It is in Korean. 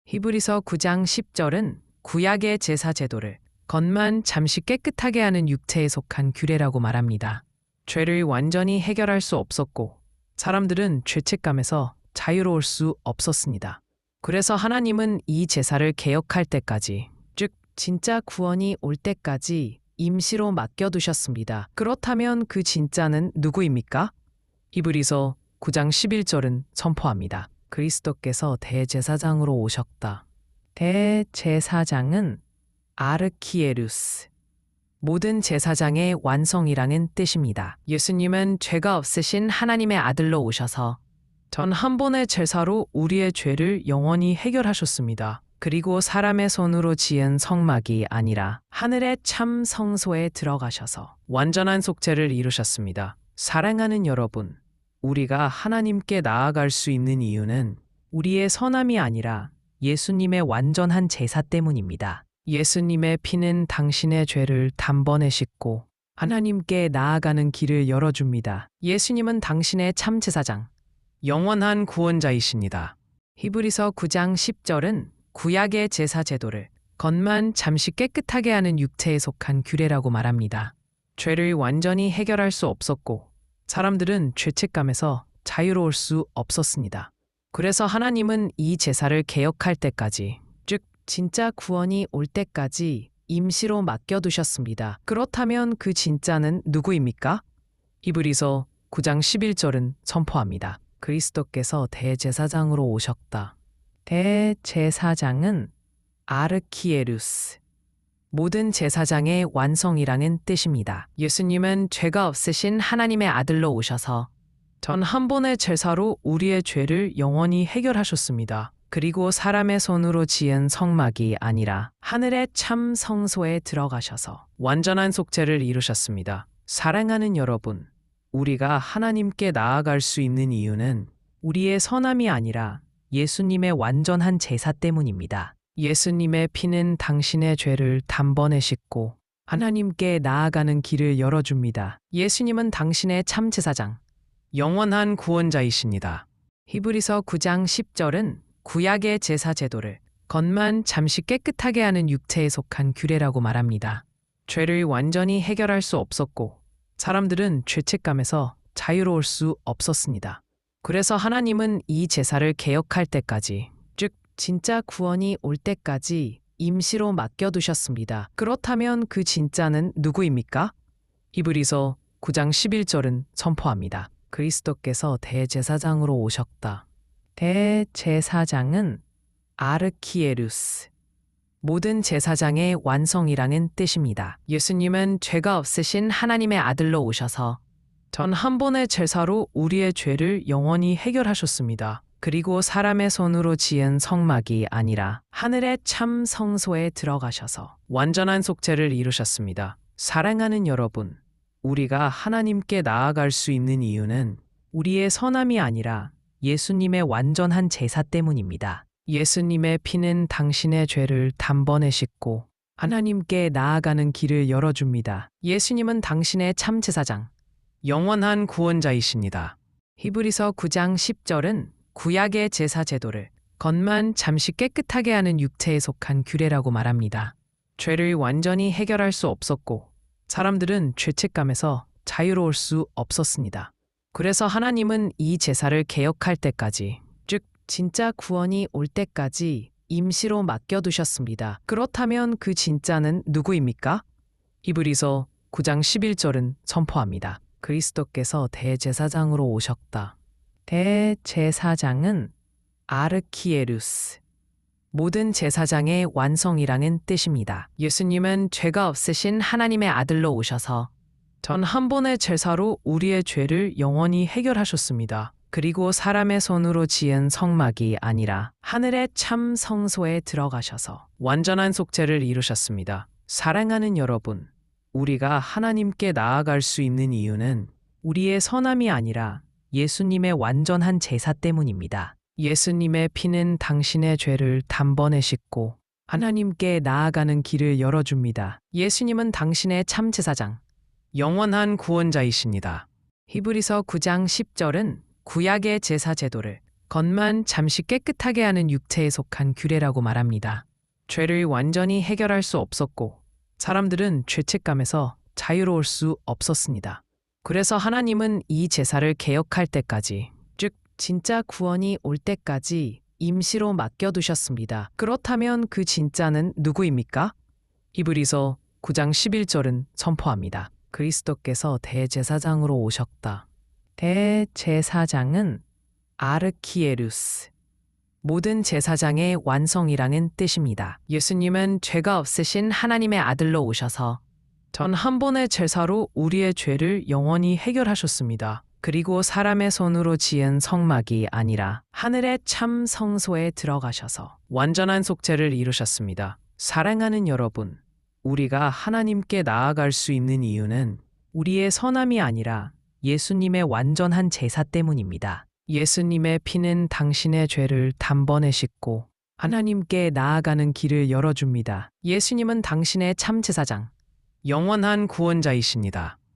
히브리서 9장 10절은 구약의 제사 제도를 겉만 잠시 깨끗하게 하는 육체에 속한 규례라고 말합니다. 죄를 완전히 해결할 수 없었고 사람들은 죄책감에서 자유로울 수 없었습니다. 그래서 하나님은 이 제사를 개혁할 때까지, 즉 진짜 구원이 올 때까지 임시로 맡겨두셨습니다. 그렇다면 그 진짜는 누구입니까? 히브리서 9장 11절은 선포합니다. 그리스도께서 대제사장으로 오셨다. 대제사장은 아르키에루스, 모든 제사장의 완성이라는 뜻입니다. 예수님은 죄가 없으신 하나님의 아들로 오셔서 전 한 번의 제사로 우리의 죄를 영원히 해결하셨습니다. 그리고 사람의 손으로 지은 성막이 아니라 하늘의 참 성소에 들어가셔서 완전한 속죄를 이루셨습니다. 사랑하는 여러분, 우리가 하나님께 나아갈 수 있는 이유는 우리의 선함이 아니라 예수님의 완전한 제사 때문입니다. 예수님의 피는 당신의 죄를 단번에 씻고 하나님께 나아가는 길을 열어줍니다. 예수님은 당신의 참 제사장, 영원한 구원자이십니다. 히브리서 9장 10절은 구약의 제사 제도를 겉만 잠시 깨끗하게 하는 육체에 속한 규례라고 말합니다. 죄를 완전히 해결할 수 없었고 사람들은 죄책감에서 자유로울 수 없었습니다. 그래서 하나님은 이 제사를 개혁할 때까지, 즉 진짜 구원이 올 때까지 임시로 맡겨두셨습니다. 그렇다면 그 진짜는 누구입니까? 히브리서 9장 11절은 선포합니다. 그리스도께서 대제사장으로 오셨다. 대제사장은 아르키에루스, 모든 제사장의 완성이라는 뜻입니다. 예수님은 죄가 없으신 하나님의 아들로 오셔서 전 한 번의 제사로 우리의 죄를 영원히 해결하셨습니다. 그리고 사람의 손으로 지은 성막이 아니라 하늘의 참 성소에 들어가셔서 완전한 속죄를 이루셨습니다. 사랑하는 여러분, 우리가 하나님께 나아갈 수 있는 이유는 우리의 선함이 아니라 예수님의 완전한 제사 때문입니다. 예수님의 피는 당신의 죄를 단번에 씻고 하나님께 나아가는 길을 열어줍니다. 예수님은 당신의 참 제사장, 영원한 구원자이십니다. 히브리서 9장 10절은 구약의 제사 제도를 겉만 잠시 깨끗하게 하는 육체에 속한 규례라고 말합니다. 죄를 완전히 해결할 수 없었고 사람들은 죄책감에서 자유로울 수 없었습니다. 그래서 하나님은 이 제사를 개혁할 때까지, 즉 진짜 구원이 올 때까지 임시로 맡겨두셨습니다. 그렇다면 그 진짜는 누구입니까? 히브리서 9장 11절은 선포합니다. 그리스도께서 대제사장으로 오셨다. 대제사장은 아르키에루스, 모든 제사장의 완성이라는 뜻입니다. 예수님은 죄가 없으신 하나님의 아들로 오셔서 전 한 번의 제사로 우리의 죄를 영원히 해결하셨습니다. 그리고 사람의 손으로 지은 성막이 아니라 하늘의 참 성소에 들어가셔서 완전한 속죄를 이루셨습니다. 사랑하는 여러분, 우리가 하나님께 나아갈 수 있는 이유는 우리의 선함이 아니라 예수님의 완전한 제사 때문입니다. 예수님의 피는 당신의 죄를 단번에 씻고 하나님께 나아가는 길을 열어줍니다. 예수님은 당신의 참 제사장, 영원한 구원자이십니다. 히브리서 9장 10절은 구약의 제사 제도를 겉만 잠시 깨끗하게 하는 육체에 속한 규례라고 말합니다. 죄를 완전히 해결할 수 없었고 사람들은 죄책감에서 자유로울 수 없었습니다. 그래서 하나님은 이 제사를 개혁할 때까지, 즉 진짜 구원이 올 때까지 임시로 맡겨두셨습니다. 그렇다면 그 진짜는 누구입니까? 히브리서 9장 11절은 선포합니다. 그리스도께서 대제사장으로 오셨다. 대제사장은 아르키에루스, 모든 제사장의 완성이라는 뜻입니다. 예수님은 죄가 없으신 하나님의 아들로 오셔서 전 한 번의 제사로 우리의 죄를 영원히 해결하셨습니다. 그리고 사람의 손으로 지은 성막이 아니라 하늘의 참 성소에 들어가셔서 완전한 속죄를 이루셨습니다. 사랑하는 여러분, 우리가 하나님께 나아갈 수 있는 이유는 우리의 선함이 아니라 예수님의 완전한 제사 때문입니다. 예수님의 피는 당신의 죄를 단번에 씻고 하나님께 나아가는 길을 열어줍니다. 예수님은 당신의 참 제사장, 영원한 구원자이십니다. 히브리서 9장 10절은 구약의 제사 제도를 겉만 잠시 깨끗하게 하는 육체에 속한 규례라고 말합니다. 죄를 완전히 해결할 수 없었고 사람들은 죄책감에서 자유로울 수 없었습니다. 그래서 하나님은 이 제사를 개혁할 때까지, 즉 진짜 구원이 올 때까지 임시로 맡겨두셨습니다. 그렇다면 그 진짜는 누구입니까? 히브리서 9장 11절은 선포합니다. 그리스도께서 대제사장으로 오셨다. 대제사장은 아르키에루스, 모든 제사장의 완성이라는 뜻입니다. 예수님은 죄가 없으신 하나님의 아들로 오셔서 전 한 번의 제사로 우리의 죄를 영원히 해결하셨습니다. 그리고 사람의 손으로 지은 성막이 아니라 하늘의 참 성소에 들어가셔서 완전한 속죄를 이루셨습니다. 사랑하는 여러분, 우리가 하나님께 나아갈 수 있는 이유는 우리의 선함이 아니라 예수님의 완전한 제사 때문입니다. 예수님의 피는 당신의 죄를 단번에 씻고 하나님께 나아가는 길을 열어줍니다. 예수님은 당신의 참 제사장, 영원한 구원자이십니다.